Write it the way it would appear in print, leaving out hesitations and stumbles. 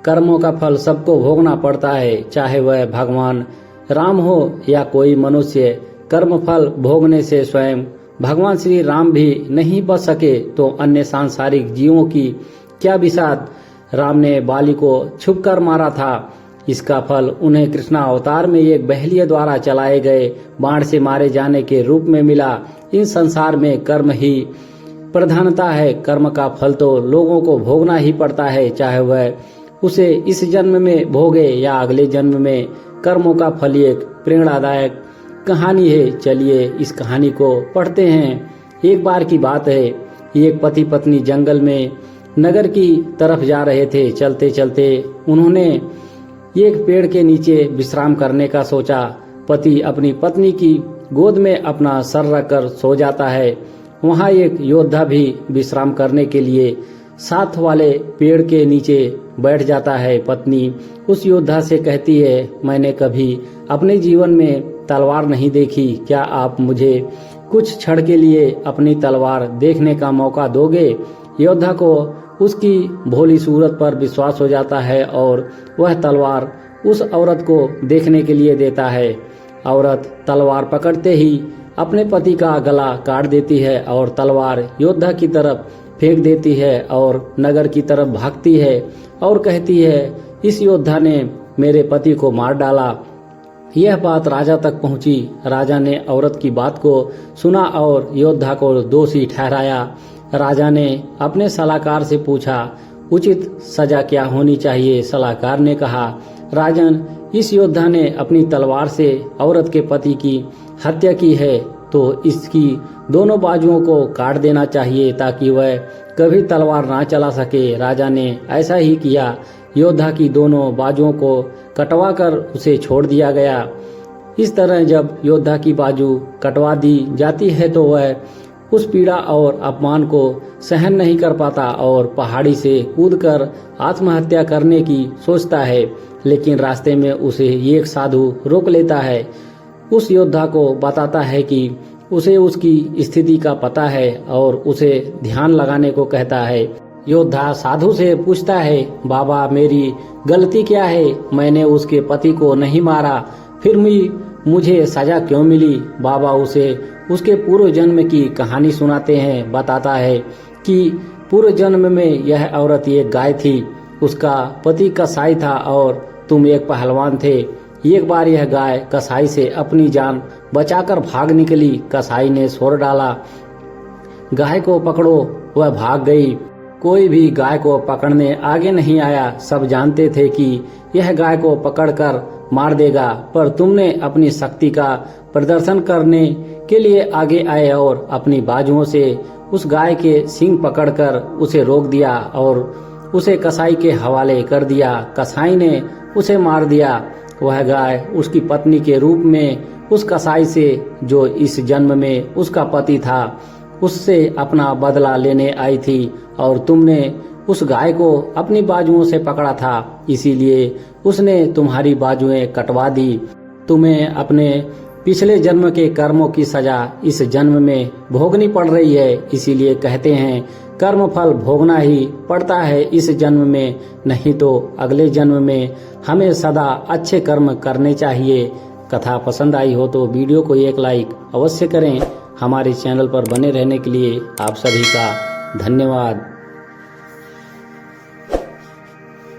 कर्मों का फल सबको भोगना पड़ता है, चाहे वह भगवान राम हो या कोई मनुष्य। कर्म फल भोगने से स्वयं भगवान श्री राम भी नहीं बच सके तो अन्य सांसारिक जीवों की क्या विषाद। राम ने बाली को छुपकर मारा था, इसका फल उन्हें कृष्णा अवतार में एक बहेलिया द्वारा चलाए गए बाण से मारे जाने के रूप में मिला। इन संसार में कर्म ही प्रधानता है। कर्म का फल तो लोगों को भोगना ही पड़ता है, चाहे वह उसे इस जन्म में भोगे या अगले जन्म में। कर्मों का फल एक प्रेरणादायक कहानी है। चलिए इस कहानी को पढ़ते हैं। एक बार की बात है, एक पति पत्नी जंगल में नगर की तरफ जा रहे थे। चलते चलते उन्होंने एक पेड़ के नीचे विश्राम करने का सोचा। पति अपनी पत्नी की गोद में अपना सर रखकर सो जाता है। वहाँ एक योद्धा भी विश्राम करने के लिए साथ वाले पेड़ के नीचे बैठ जाता है। पत्नी उस योद्धा से कहती है, मैंने कभी अपने जीवन में तलवार नहीं देखी, क्या आप मुझे कुछ क्षण के लिए अपनी तलवार देखने का मौका दोगे। योद्धा को उसकी भोली सूरत पर विश्वास हो जाता है और वह तलवार उस औरत को देखने के लिए देता है। औरत तलवार पकड़ते ही अपने पति का गला काट देती है और तलवार योद्धा की तरफ फेंक देती है और नगर की तरफ भागती है और कहती है, इस योद्धा ने मेरे पति को मार डाला। यह बात राजा तक पहुंची। राजा ने औरत की बात को सुना और योद्धा को दोषी ठहराया। राजा ने अपने सलाहकार से पूछा, उचित सजा क्या होनी चाहिए। सलाहकार ने कहा, राजन, इस योद्धा ने अपनी तलवार से औरत के पति की हत्या की है तो इसकी दोनों बाजुओं को काट देना चाहिए ताकि वह कभी तलवार ना चला सके। राजा ने ऐसा ही किया। योद्धा की दोनों बाजुओं को कटवाकर उसे छोड़ दिया गया। इस तरह जब योद्धा की बाजू कटवा दी जाती है तो वह उस पीड़ा और अपमान को सहन नहीं कर पाता और पहाड़ी से कूदकर आत्महत्या करने की सोचता है। लेकिन रास्ते में उसे एक साधु रोक लेता है। उस योद्धा को बताता है कि उसे उसकी स्थिति का पता है और उसे ध्यान लगाने को कहता है। योद्धा साधु से पूछता है, बाबा, मेरी गलती क्या है। मैंने उसके पति को नहीं मारा, फिर मुझे सजा क्यों मिली। बाबा उसे उसके पूर्व जन्म की कहानी सुनाते हैं। बताता है कि पूर्व जन्म में यह औरत एक गाय थी, उसका पति कसाई था और तुम एक पहलवान थे। एक बार यह गाय कसाई से अपनी जान बचाकर भाग निकली। कसाई ने शोर डाला, गाय को पकड़ो। वह भाग गई। कोई भी गाय को पकड़ने आगे नहीं आया। सब जानते थे कि यह गाय को पकड़कर मार देगा, पर तुमने अपनी शक्ति का प्रदर्शन करने के लिए आगे आए और अपनी बाजुओं से उस गाय के सींग पकड़कर उसे रोक दिया और उसे कसाई के हवाले कर दिया। कसाई ने उसे मार दिया। वह गाय उसकी पत्नी के रूप में उस कसाई से, जो इस जन्म में उसका पति था, उससे अपना बदला लेने आई थी और तुमने उस गाय को अपनी बाजुओं से पकड़ा था, इसीलिए उसने तुम्हारी बाजुएं कटवा दी। तुम्हें अपने पिछले जन्म के कर्मों की सजा इस जन्म में भोगनी पड़ रही है। इसीलिए कहते हैं, कर्म फल भोगना ही पड़ता है इस जन्म में, नहीं तो अगले जन्म में हमें सदा अच्छे कर्म करने चाहिए। कथा पसंद आई हो तो वीडियो को एक लाइक अवश्य करें। हमारे चैनल पर बने रहने के लिए आप सभी का धन्यवाद।